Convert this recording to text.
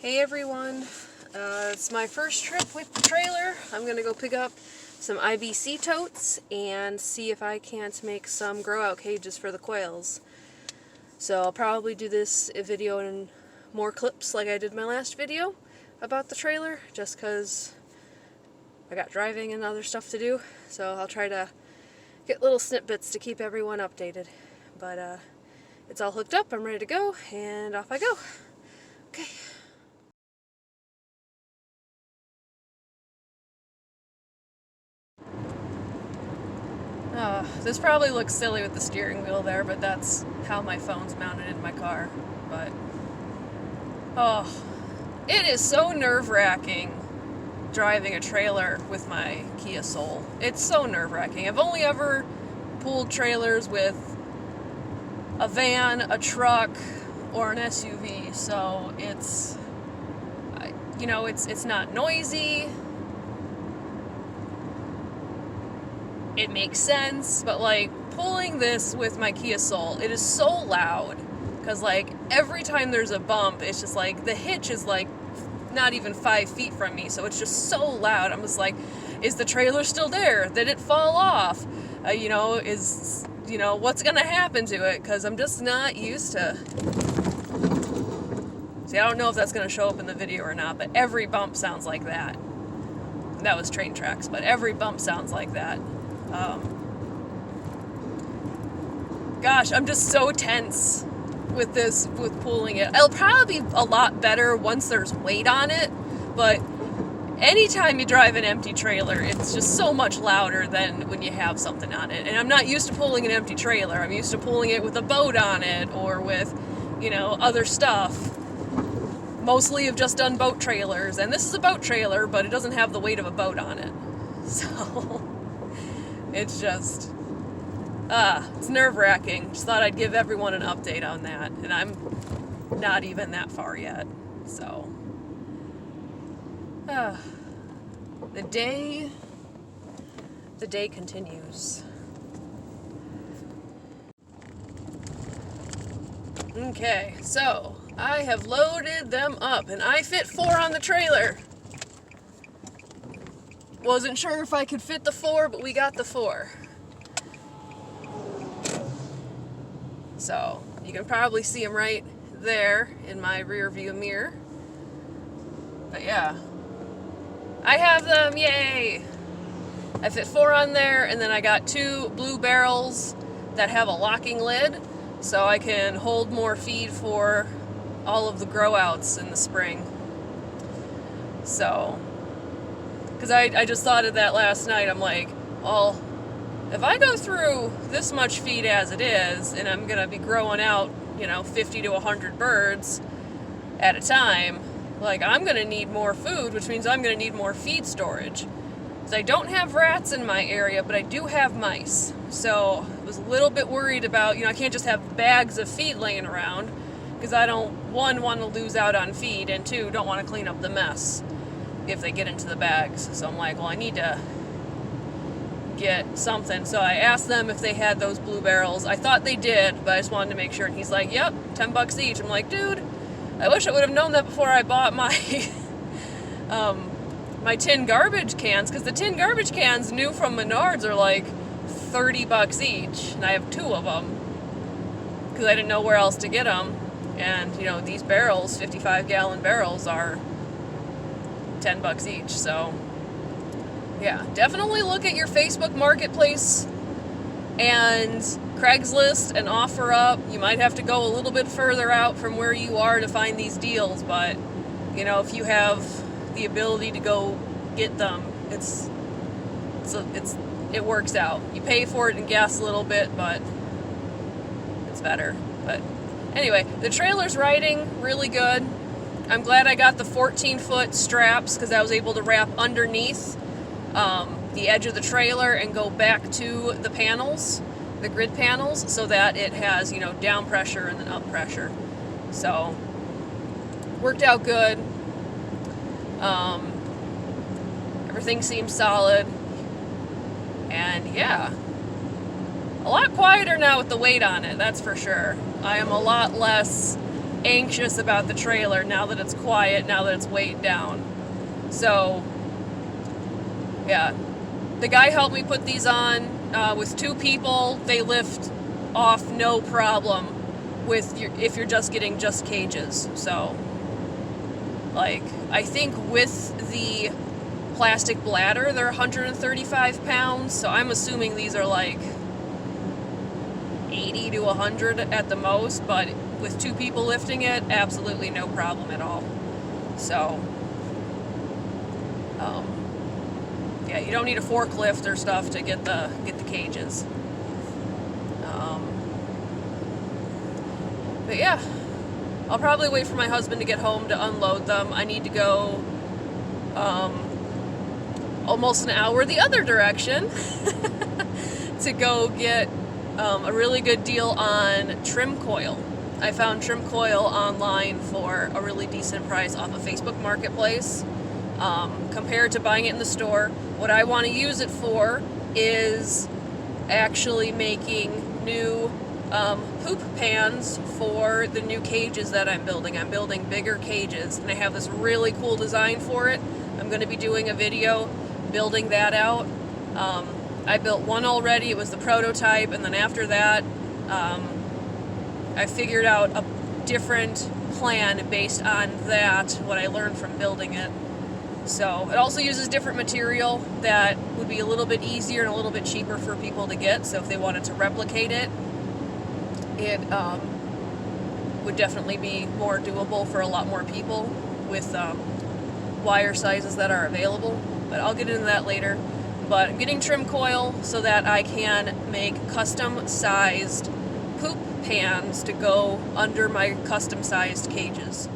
Hey everyone, it's my first trip with the trailer. I'm gonna go pick up some IBC totes and see if I can't make some grow out cages for the quails. So I'll probably do this video in more clips like I did my last video about the trailer, just because I got driving and other stuff to do. So I'll try to get little snippets to keep everyone updated. But it's all hooked up, I'm ready to go, and off I go. Okay. This probably looks silly with the steering wheel there, but that's how my phone's mounted in my car. But, it is so nerve-wracking driving a trailer with my Kia Soul. It's so nerve-wracking. I've only ever pulled trailers with a van, a truck, or an SUV, so it's not noisy. It makes sense, but like pulling this with my Kia Soul, it is so loud because like every time there's a bump, it's just like the hitch is like not even 5 feet from me, so it's just so loud. I'm just like, is the trailer still there? Did it fall off? What's gonna happen to it? Because I'm just not used to. See, I don't know if that's gonna show up in the video or not, but every bump sounds like that. That was train tracks, but every bump sounds like that. Gosh, I'm just so tense with this, with pulling it. It'll probably be a lot better once there's weight on it, but anytime you drive an empty trailer, it's just so much louder than when you have something on it. And I'm not used to pulling an empty trailer. I'm used to pulling it with a boat on it or with, other stuff. Mostly I've just done boat trailers, and this is a boat trailer, but it doesn't have the weight of a boat on it. So it's just, it's nerve-wracking. Just thought I'd give everyone an update on that, and I'm not even that far yet, so. The day continues. Okay, so I have loaded them up, and I fit 4 on the trailer. Wasn't sure if I could fit the 4, but we got the 4. So, you can probably see them right there in my rear view mirror. But yeah, I have them, yay! I fit 4 on there, and then I got 2 blue barrels that have a locking lid, so I can hold more feed for all of the grow outs in the spring. So, because I just thought of that last night. I'm like, well, if I go through this much feed as it is, and I'm going to be growing out, 50 to 100 birds at a time, like, I'm going to need more food, which means I'm going to need more feed storage. So I don't have rats in my area, but I do have mice. So I was a little bit worried about, I can't just have bags of feed laying around, because I don't, 1, want to lose out on feed, and 2, don't want to clean up the mess if they get into the bags. So I'm like, well, I need to get something. So I asked them if they had those blue barrels. I thought they did, but I just wanted to make sure. And he's like, yep, $10 each. I'm like, dude, I wish I would have known that before I bought my my tin garbage cans, because the tin garbage cans new from Menards are like $30 each, and I have 2 of them because I didn't know where else to get them. And these barrels, 55-gallon barrels, are $10 each. So yeah, definitely look at your Facebook Marketplace and Craigslist and OfferUp. You might have to go a little bit further out from where you are to find these deals, but if you have the ability to go get them, it works out. You pay for it in gas a little bit, but it's better. But anyway, the trailer's riding really good. I'm glad I got the 14-foot straps, because I was able to wrap underneath the edge of the trailer and go back to the panels, the grid panels, so that it has, down pressure and then up pressure. So, worked out good. Everything seems solid. And yeah, a lot quieter now with the weight on it, that's for sure. I am a lot less anxious about the trailer now that it's quiet, now that it's weighed down. So, yeah. The guy helped me put these on. With 2 people, they lift off no problem if you're just getting just cages. So, like, I think with the plastic bladder, they're 135 pounds. So I'm assuming these are like 80 to 100 at the most. But with 2 people lifting it, absolutely no problem at all. So, yeah, you don't need a forklift or stuff to get the cages. But yeah, I'll probably wait for my husband to get home to unload them. I need to go almost an hour the other direction to go get a really good deal on trim coil. I found trim coil online for a really decent price off of Facebook Marketplace. Compared to buying it in the store, what I want to use it for is actually making new hoop pans for the new cages that I'm building. I'm building bigger cages, and I have this really cool design for it. I'm going to be doing a video building that out. I built one already. It was the prototype, and then after that, I figured out a different plan based on that, what I learned from building it. So it also uses different material that would be a little bit easier and a little bit cheaper for people to get. So if they wanted to replicate it, it would definitely be more doable for a lot more people with wire sizes that are available. But I'll get into that later. But I'm getting trim coil so that I can make custom sized poop pans to go under my custom sized cages.